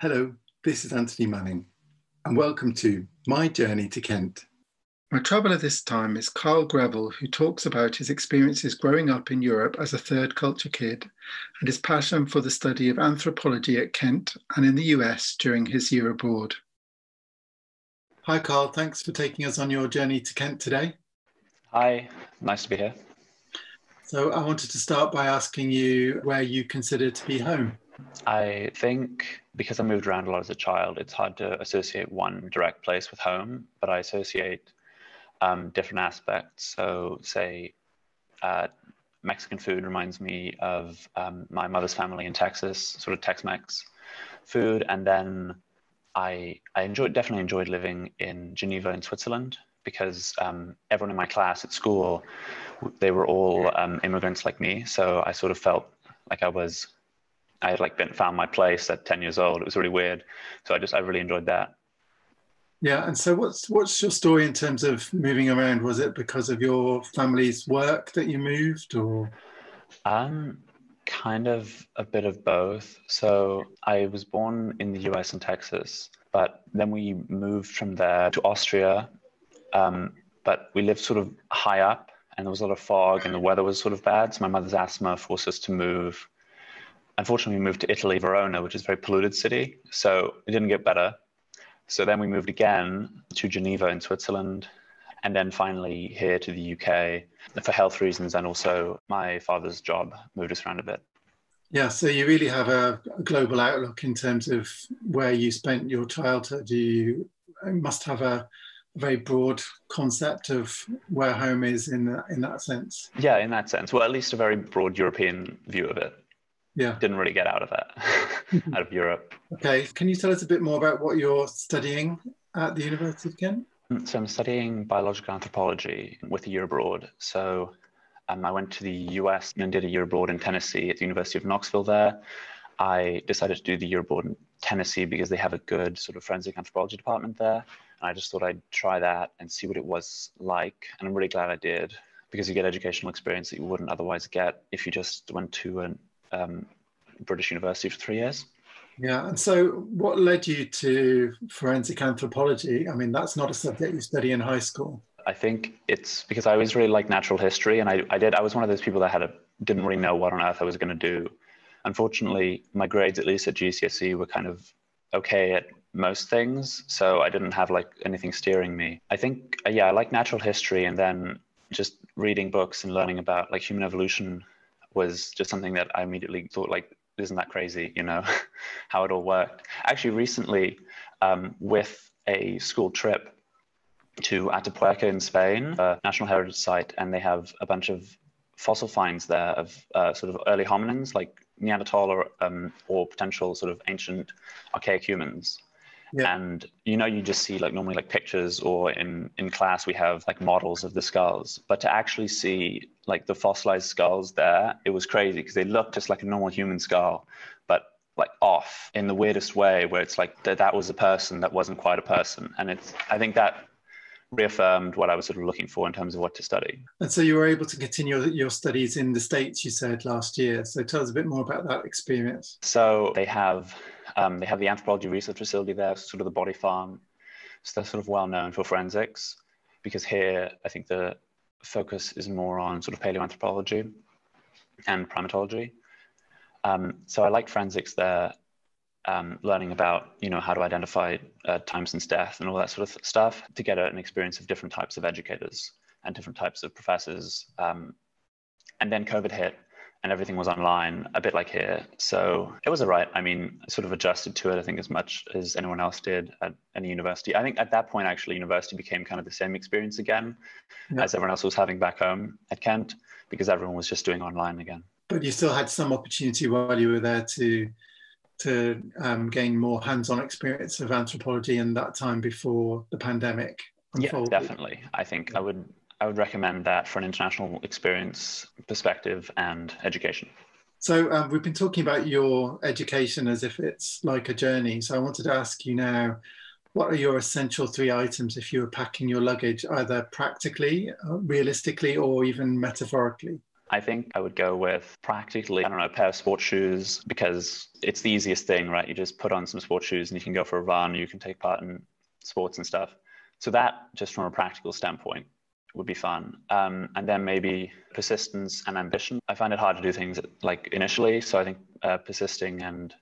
Hello, this is Anthony Manning, and welcome to My Journey to Kent. My traveller this time is Carl Grevel, who talks about his experiences growing up in Europe as a third culture kid and his passion for the study of anthropology at Kent and in the US during his year abroad. Hi Carl, thanks for taking us on your journey to Kent today. Hi, nice to be here. So I wanted to start by asking you where you consider to be home. I think because I moved around a lot as a child, it's hard to associate one direct place with home, but I associate different aspects. So say Mexican food reminds me of my mother's family in Texas, sort of Tex-Mex food. And then I definitely enjoyed living in Geneva in Switzerland because everyone in my class at school, they were all immigrants like me. So I sort of felt like I had found my place at 10 years old. It was really weird. So I really enjoyed that. Yeah, and so what's your story in terms of moving around? Was it because of your family's work that you moved, or? Kind of a bit of both. So I was born in the US in Texas, but then we moved from there to Austria. But we lived sort of high up and there was a lot of fog and the weather was sort of bad. So my mother's asthma forced us to move. Unfortunately, we moved to Italy, Verona, which is a very polluted city. So it didn't get better. So then we moved again to Geneva in Switzerland, and then finally here to the UK for health reasons. And also my father's job moved us around a bit. Yeah, so you really have a global outlook in terms of where you spent your childhood. You must have a very broad concept of where home is in that sense. Yeah, in that sense. Well, at least a very broad European view of it. Yeah. Didn't really get out of that, out of Europe. Okay. Can you tell us a bit more about what you're studying at the University of Kent? So I'm studying biological anthropology with a year abroad. So I went to the US and did a year abroad in Tennessee at the University of Knoxville there. I decided to do the year abroad in Tennessee because they have a good sort of forensic anthropology department there. And I just thought I'd try that and see what it was like. And I'm really glad I did because you get educational experience that you wouldn't otherwise get if you just went to an British university for 3 years. Yeah, and so what led you to forensic anthropology? I mean, that's not a subject you study in high school. I think it's because I always really liked natural history, and I was one of those people that didn't really know what on earth I was going to do. Unfortunately, my grades, at least at GCSE, were kind of okay at most things, so I didn't have like anything steering me. I think, I like natural history, and then just reading books and learning about like human evolution was just something that I immediately thought, like, isn't that crazy, how it all worked. Actually, recently, with a school trip to Atapuerca in Spain, a national heritage site, and they have a bunch of fossil finds there of sort of early hominins, like Neanderthal or potential sort of ancient archaic humans. Yeah. And you just see like normally like pictures, or in class we have like models of the skulls, but to actually see like the fossilized skulls there, it was crazy because they looked just like a normal human skull, but like off in the weirdest way, where it's like that was a person that wasn't quite a person. And I think that reaffirmed what I was sort of looking for in terms of what to study. And so you were able to continue your studies in the States, you said, last year. So tell us a bit more about that experience. So they have the anthropology research facility there, sort of the body farm. So they're sort of well known for forensics, because here I think the focus is more on sort of paleoanthropology and primatology. So I liked forensics there, learning about how to identify time since death and all that sort of stuff, to get an experience of different types of educators and different types of professors. And then COVID hit and everything was online, a bit like here. So it was all right. I mean, I sort of adjusted to it, I think, as much as anyone else did at any university. I think at that point, actually, university became kind of the same experience again, as everyone else was having back home at Kent, because everyone was just doing online again. But you still had some opportunity while you were there to gain more hands-on experience of anthropology in that time before the pandemic unfolded. Yeah, definitely. I think I would recommend that for an international experience perspective and education. So we've been talking about your education as if it's like a journey. So I wanted to ask you now, what are your essential 3 items if you were packing your luggage, either practically, realistically, or even metaphorically? I think I would go with practically, I don't know, a pair of sports shoes, because it's the easiest thing, right? You just put on some sports shoes and you can go for a run, you can take part in sports and stuff. So that, just from a practical standpoint, would be fun. And then maybe persistence and ambition. I find it hard to do things like initially. So I think persisting and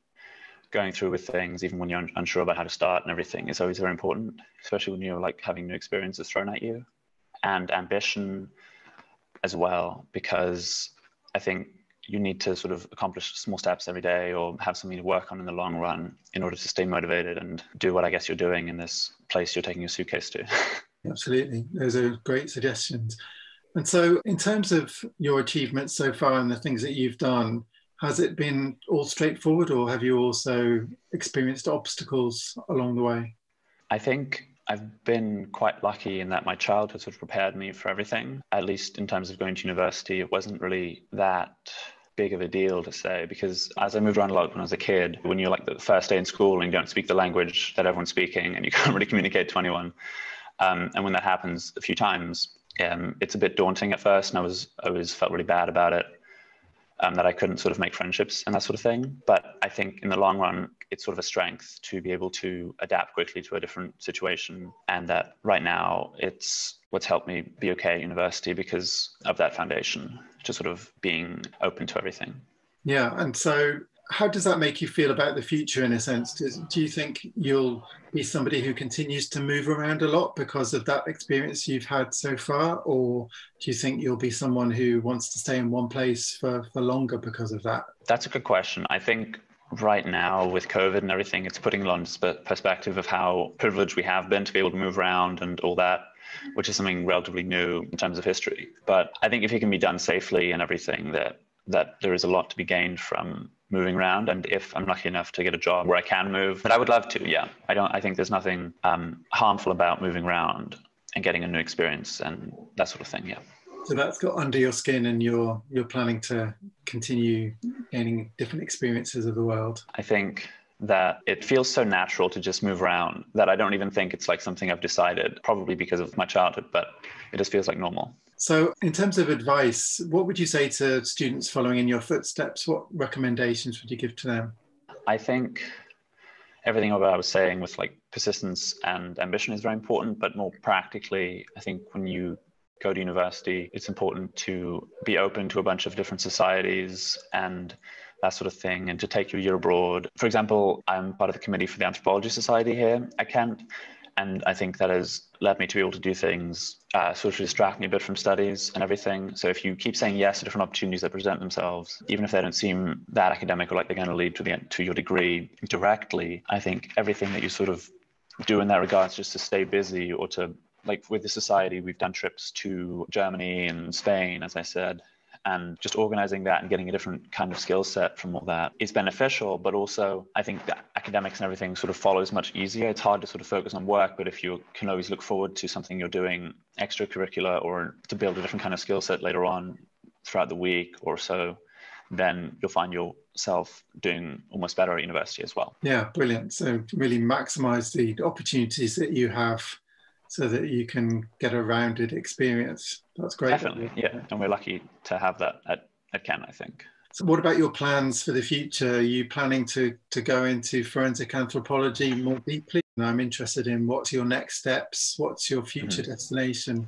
going through with things, even when you're unsure about how to start and everything, is always very important, especially when you're like having new experiences thrown at you. And ambition as well, because I think you need to sort of accomplish small steps every day or have something to work on in the long run in order to stay motivated and do what I guess you're doing in this place you're taking your suitcase to. Absolutely. Those are great suggestions. And so in terms of your achievements so far and the things that you've done, has it been all straightforward, or have you also experienced obstacles along the way? I think I've been quite lucky in that my childhood sort of prepared me for everything. At least in terms of going to university, it wasn't really that big of a deal to say, because as I moved around a lot when I was a kid, when you're like the first day in school and you don't speak the language that everyone's speaking and you can't really communicate to anyone, and when that happens a few times, it's a bit daunting at first, and I always felt really bad about it. That I couldn't sort of make friendships and that sort of thing. But I think in the long run, it's sort of a strength to be able to adapt quickly to a different situation. And that right now, it's what's helped me be okay at university because of that foundation, just sort of being open to everything. Yeah. And so how does that make you feel about the future in a sense? Do you think you'll be somebody who continues to move around a lot because of that experience you've had so far? Or do you think you'll be someone who wants to stay in one place for longer because of that? That's a good question. I think right now with COVID and everything, it's putting a lot into perspective of how privileged we have been to be able to move around and all that, which is something relatively new in terms of history. But I think if it can be done safely and everything, that there is a lot to be gained from moving around. And if I'm lucky enough to get a job where I can move, but I would love to, yeah. I think there's nothing harmful about moving around and getting a new experience and that sort of thing, yeah. So that's got under your skin, and you're planning to continue gaining different experiences of the world. I think that it feels so natural to just move around that I don't even think it's like something I've decided, probably because of my childhood, but it just feels like normal. So in terms of advice, what would you say to students following in your footsteps? What recommendations would you give to them? I think everything about what I was saying with like persistence and ambition is very important, but more practically, I think when you go to university, it's important to be open to a bunch of different societies and that sort of thing, and to take your year abroad. For example, I'm part of the committee for the Anthropology Society here at Kent, and I think that has led me to be able to do things sort of distract me a bit from studies and everything. So if you keep saying yes to different opportunities that present themselves, even if they don't seem that academic or like they're going to lead to your degree directly, I think everything that you sort of do in that regard is just to stay busy, or to, like with the society, we've done trips to Germany and Spain, as I said, and just organizing that and getting a different kind of skill set from all that is beneficial. But also, I think that academics and everything sort of follows much easier. It's hard to sort of focus on work, but if you can always look forward to something you're doing extracurricular or to build a different kind of skill set later on throughout the week or so, then you'll find yourself doing almost better at university as well. Yeah, brilliant. So really maximize the opportunities that you have so that you can get a rounded experience. That's great. Definitely, yeah. And we're lucky to have that at Kent, I think. So what about your plans for the future? Are you planning to go into forensic anthropology more deeply? And I'm interested in what's your next steps? What's your future destination?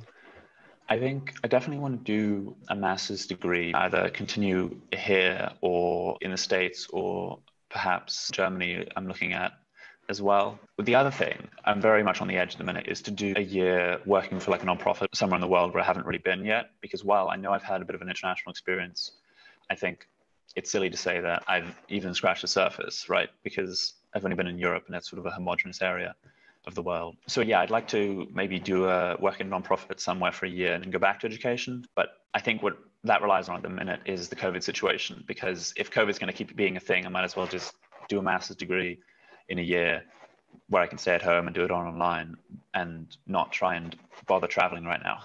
I think I definitely want to do a master's degree, either continue here or in the States, or perhaps Germany I'm looking at as well. But the other thing, I'm very much on the edge at the minute, is to do a year working for like a nonprofit somewhere in the world where I haven't really been yet. Because while I know I've had a bit of an international experience, I think it's silly to say that I've even scratched the surface, right? Because I've only been in Europe, and that's sort of a homogenous area of the world. So yeah, I'd like to maybe do a work in a nonprofit somewhere for a year and then go back to education. But I think what that relies on at the minute is the COVID situation, because if COVID's going to keep being a thing, I might as well just do a master's degree in a year where I can stay at home and do it online and not try and bother traveling right now.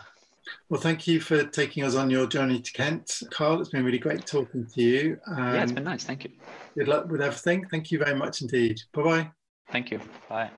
Well, thank you for taking us on your journey to Kent. Carl, it's been really great talking to you. Yeah, it's been nice. Thank you. Good luck with everything. Thank you very much indeed. Bye-bye. Thank you. Bye.